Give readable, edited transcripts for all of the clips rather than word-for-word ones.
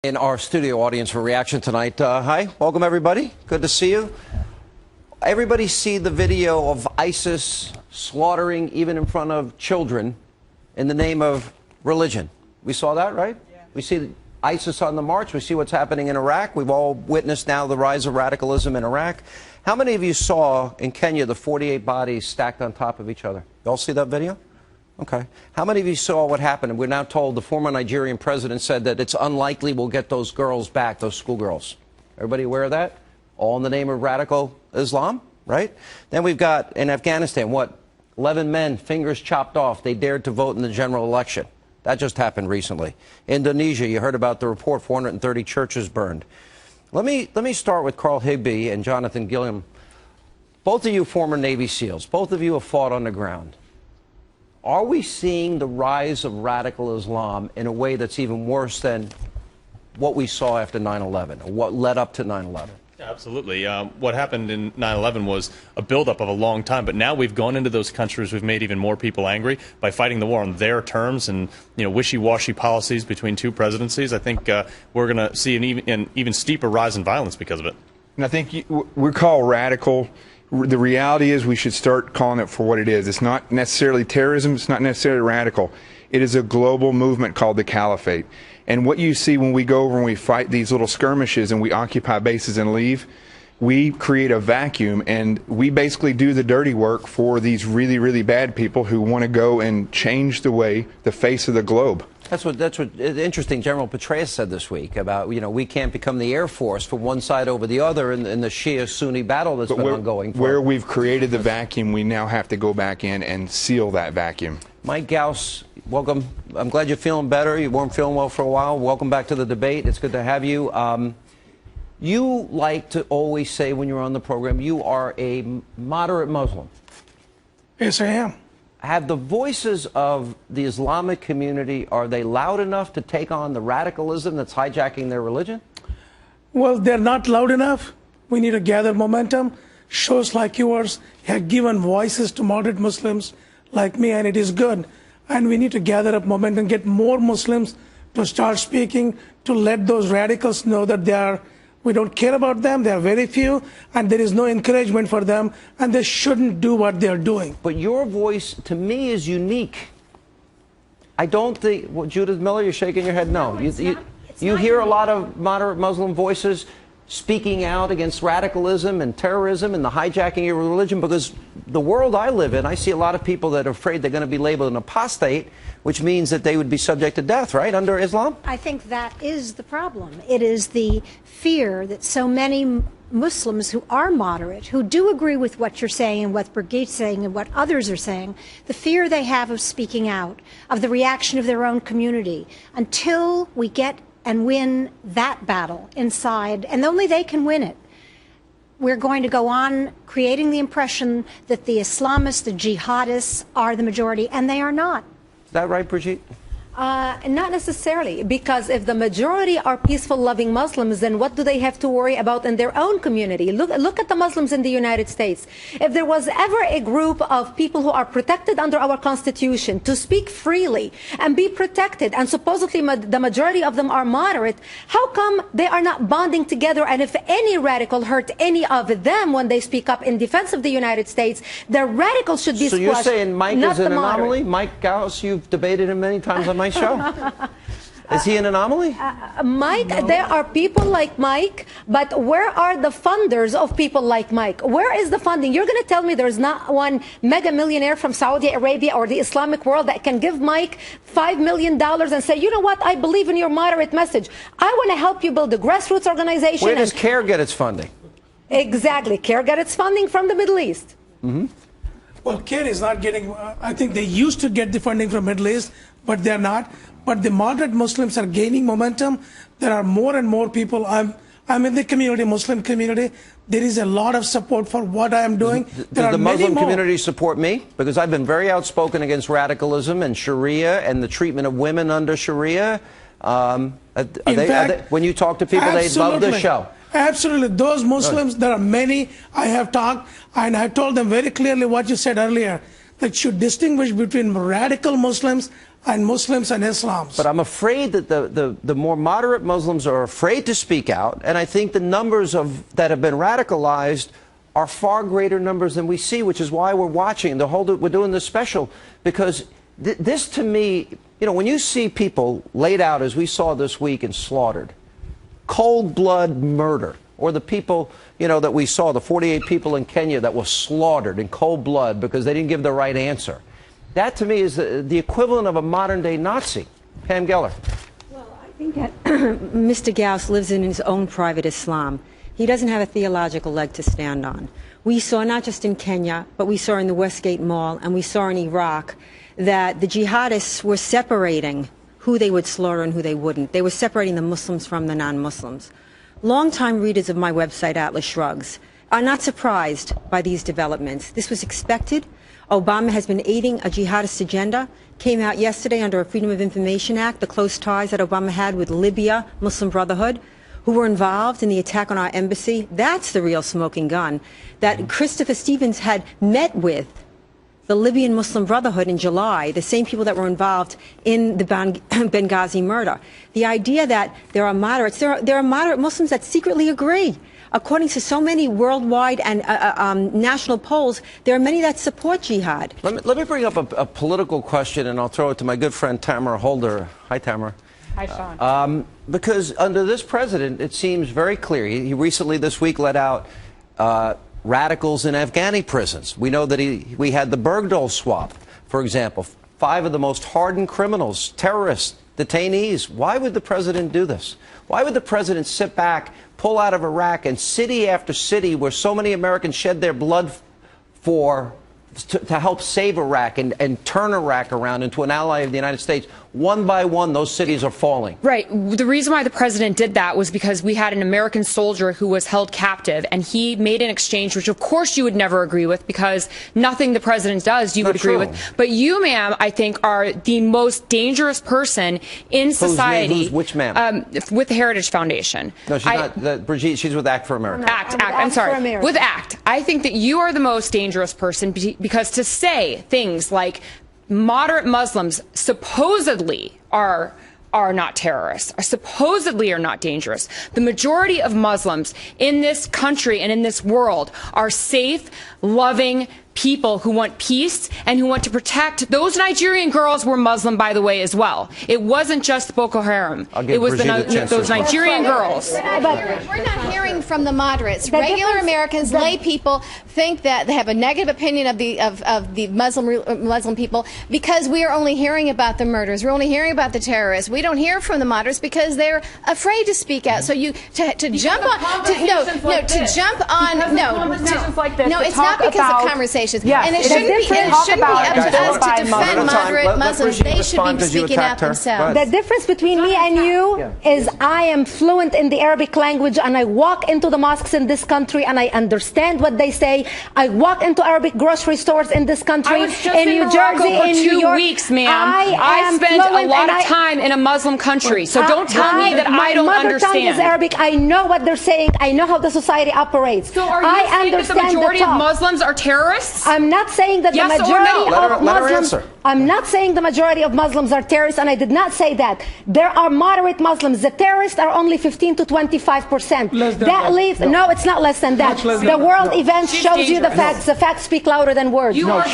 In our studio audience for reaction tonight. Hi, welcome everybody. Good to see you. Everybody see the video of ISIS slaughtering even in front of children in the name of religion. We saw that, right? Yeah. We see ISIS on the march. We see what's happening in Iraq. We've all witnessed now the rise of radicalism in Iraq. How many of you saw in Kenya the 48 bodies stacked on top of each other? You all see that video? Okay. How many of you saw what happened? And we're now told the former Nigerian president said that it's unlikely we'll get those girls back, those schoolgirls. Everybody aware of that? All in the name of radical Islam, right? Then we've got in Afghanistan, 11 men, fingers chopped off. They dared to vote in the general election. That just happened recently. Indonesia, you heard about the report, 430 churches burned. Let me start with Carl Higbee and Jonathan Gilliam. Both of you former Navy SEALs. Both of you have fought on the ground. Are we seeing the rise of radical Islam in a way that's even worse than what we saw after 9/11, or what led up to 9/11? Absolutely. What happened in 9/11 was a buildup of a long time, but now we've gone into those countries, we've made even more people angry by fighting the war on their terms and wishy-washy policies between two presidencies. I think we're going to see an even steeper rise in violence because of it. And I think we're called radical. The reality is we should start calling it for what it is. It's not necessarily terrorism. It's not necessarily radical. It is a global movement called the Caliphate. And what you see when we go over and we fight these little skirmishes and we occupy bases and leave, we create a vacuum and we basically do the dirty work for these really, really bad people who want to go and change the face of the globe. That's what interesting General Petraeus said this week about, we can't become the Air Force for one side over the other in the Shia-Sunni battle that's been ongoing. Where we've created the vacuum, we now have to go back in and seal that vacuum. Mike Ghouse, welcome. I'm glad you're feeling better. You weren't feeling well for a while. Welcome back to the debate. It's good to have you. You like to always say when you're on the program, you are a moderate Muslim. Yes, I am. Have the voices of the Islamic community, are they loud enough to take on the radicalism that's hijacking their religion? Well, they're not loud enough. We need to gather momentum. Shows like yours have given voices to moderate Muslims like me, and it is good. And we need to gather up momentum, get more Muslims to start speaking, to let those radicals know that we don't care about them, they are very few, and there is no encouragement for them, and they shouldn't do what they're doing. But your voice, to me, is unique. I don't think, Judith Miller, you're shaking your head no. You hear a lot of moderate Muslim voices speaking out against radicalism and terrorism and the hijacking of religion, because the world I live in, I see a lot of people that are afraid they're going to be labeled an apostate, which means that they would be subject to death, right, under Islam? I think that is the problem. It is the fear that so many Muslims who are moderate, who do agree with what you're saying and what Brigitte's saying and what others are saying, the fear they have of speaking out, of the reaction of their own community, until we get and win that battle inside, and only they can win it. We're going to go on creating the impression that the Islamists, the jihadists, are the majority, and they are not. Is that right, Brigitte? Not necessarily, because if the majority are peaceful, loving Muslims, then what do they have to worry about in their own community? Look at the Muslims in the United States. If there was ever a group of people who are protected under our Constitution to speak freely and be protected, and supposedly the majority of them are moderate, how come they are not bonding together? And if any radical hurt any of them when they speak up in defense of the United States, the radicals should be squashed. So you're saying Mike is an anomaly? Mike Ghouse, you've debated him many times on my show. Is he an anomaly? Mike, no. There are people like Mike, but where are the funders of people like Mike? Where is the funding? You're going to tell me there's not one mega millionaire from Saudi Arabia or the Islamic world that can give Mike $5 million and say, you know what, I believe in your moderate message. I want to help you build a grassroots organization. Where does CARE get its funding? Exactly. CARE gets its funding from the Middle East. Mm-hmm. Well, CARE is not getting, I think they used to get the funding from Middle East, but they're not. But the moderate Muslims are gaining momentum. There are more and more people. I'm in the community, Muslim community. There is a lot of support for what I am doing. Does the Muslim community support me? Because I've been very outspoken against radicalism and Sharia and the treatment of women under Sharia. When you talk to people, they love this show. Absolutely. Those Muslims, there are many I have talked, and I told them very clearly what you said earlier. that should distinguish between radical Muslims and Muslims and Islams. But I'm afraid that the more moderate Muslims are afraid to speak out, and I think the numbers that have been radicalized are far greater numbers than we see, which is why we're watching we're doing this special, because this to me, you know, when you see people laid out as we saw this week and slaughtered, cold blood murder, or the people, you know, that we saw, the 48 people in Kenya that were slaughtered in cold blood because they didn't give the right answer. That to me is the equivalent of a modern day Nazi. Pam Geller. Well, I think that Mr. Ghouse lives in his own private Islam. He doesn't have a theological leg to stand on. We saw not just in Kenya, but we saw in the Westgate Mall and we saw in Iraq that the jihadists were separating who they would slaughter and who they wouldn't. They were separating the Muslims from the non-Muslims. Longtime readers of my website, Atlas Shrugs, are not surprised by these developments. This was expected. Obama has been aiding a jihadist agenda. Came out yesterday under a Freedom of Information Act, the close ties that Obama had with Libya, Muslim Brotherhood, who were involved in the attack on our embassy. That's the real smoking gun. That Christopher Stevens had met with the Libyan Muslim Brotherhood in July, the same people that were involved in the Benghazi murder. The idea that there are moderates, there are moderate Muslims that secretly agree. According to so many worldwide and national polls, there are many that support jihad. Let me bring up a political question, and I'll throw it to my good friend Tamara Holder. Hi, Tamara. Hi, Sean. Because under this president, it seems very clear. He recently this week let out radicals in Afghani prisons. We know that we had the Bergdahl swap, for example. 5 of the most hardened criminals, terrorists, detainees. Why would the president do this? Why would the president sit back, pull out of Iraq, and city after city where so many Americans shed their blood to help save Iraq and turn Iraq around into an ally of the United States? One by one, those cities are falling. Right. The reason why the president did that was because we had an American soldier who was held captive, and he made an exchange, which of course you would never agree with, because nothing the president does you would agree with. But you, ma'am, I think are the most dangerous person in society. Which ma'am? With the Heritage Foundation. No, she's not. Brigitte, she's with Act for America. Act. I'm sorry. With Act. I think that you are the most dangerous person because to say things like moderate Muslims supposedly are not terrorists, supposedly are not dangerous. The majority of Muslims in this country and in this world are safe, loving people who want peace and who want to protect. Those Nigerian girls were Muslim, by the way, as well. It wasn't just Boko Haram. It was those Nigerian girls. But we're not hearing from the moderates. Regular Americans, lay people, think that they have a negative opinion of the Muslim people because we are only hearing about the murders. We're only hearing about the terrorists. We don't hear from the moderates because they're afraid to speak out. So to jump on, it's not because of conversations. Yes, and it shouldn't be up to us to defend moderate Muslims. They should be speaking out themselves. The difference between me and you is I am fluent in the Arabic language, and I walk into the mosques in this country and I understand what they say. I walk into Arabic grocery stores in this country, in New Jersey, in New York. 2 weeks, ma'am. I spent a lot of time in a Muslim country, so don't tell me that I don't understand. My mother tongue is Arabic. I know what they're saying. I know how the society operates. So are you saying that the majority of Muslims are terrorists? I'm not saying that the majority of Muslims. I'm not saying the majority of Muslims are terrorists, and I did not say that. There are moderate Muslims. The terrorists are only 15 to 25%. That leaves no, it's not less than that. The world event shows you the facts. The facts speak louder than words. But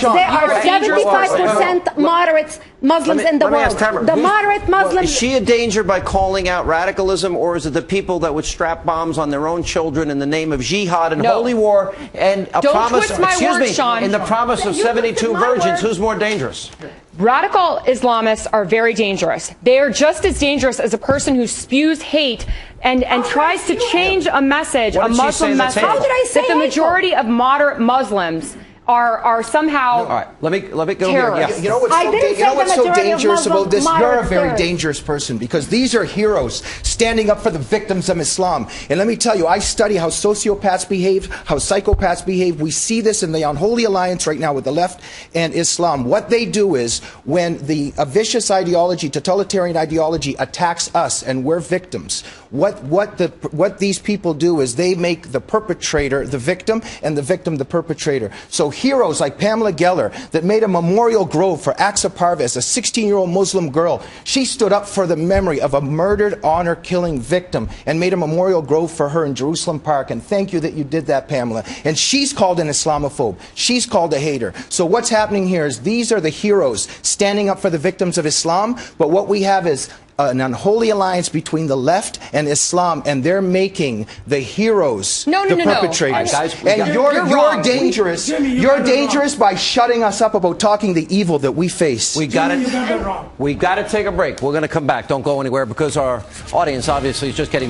there are 75% moderate Muslims in the world. The moderate Muslims. Is she a danger by calling out radicalism, or is it the people that would strap bombs on their own children in the name of jihad and holy war and a promise? In the promise of 72 virgins, who's more dangerous? Radical Islamists are very dangerous. They are just as dangerous as a person who spews hate and tries to change a message, a Muslim message, that the majority of moderate Muslims are somehow all right, let me go terrorists. here. You know what's so dangerous about this? You're a very dangerous person because these are heroes. standing up for the victims of Islam. And let me tell you, I study how sociopaths behave, how psychopaths behave. We see this in the unholy alliance right now with the left and Islam. What they do is, when a vicious ideology, totalitarian ideology, attacks us and we're victims, what these people do is they make the perpetrator the victim and the victim the perpetrator. So heroes like Pamela Geller, that made a memorial grove for Aqsa Parvez, a 16-year-old Muslim girl, she stood up for the memory of a murdered, honor-killing victim and made a memorial grove for her in Jerusalem Park. And thank you that you did that, Pamela. And she's called an Islamophobe. She's called a hater. So what's happening here is these are the heroes standing up for the victims of Islam, but what we have is an unholy alliance between the left and Islam, and they're making the heroes the perpetrators. Guys, and you're dangerous. You're dangerous by shutting us up about talking the evil that we face. We got to take a break. We're going to come back. Don't go anywhere, because our audience obviously is just getting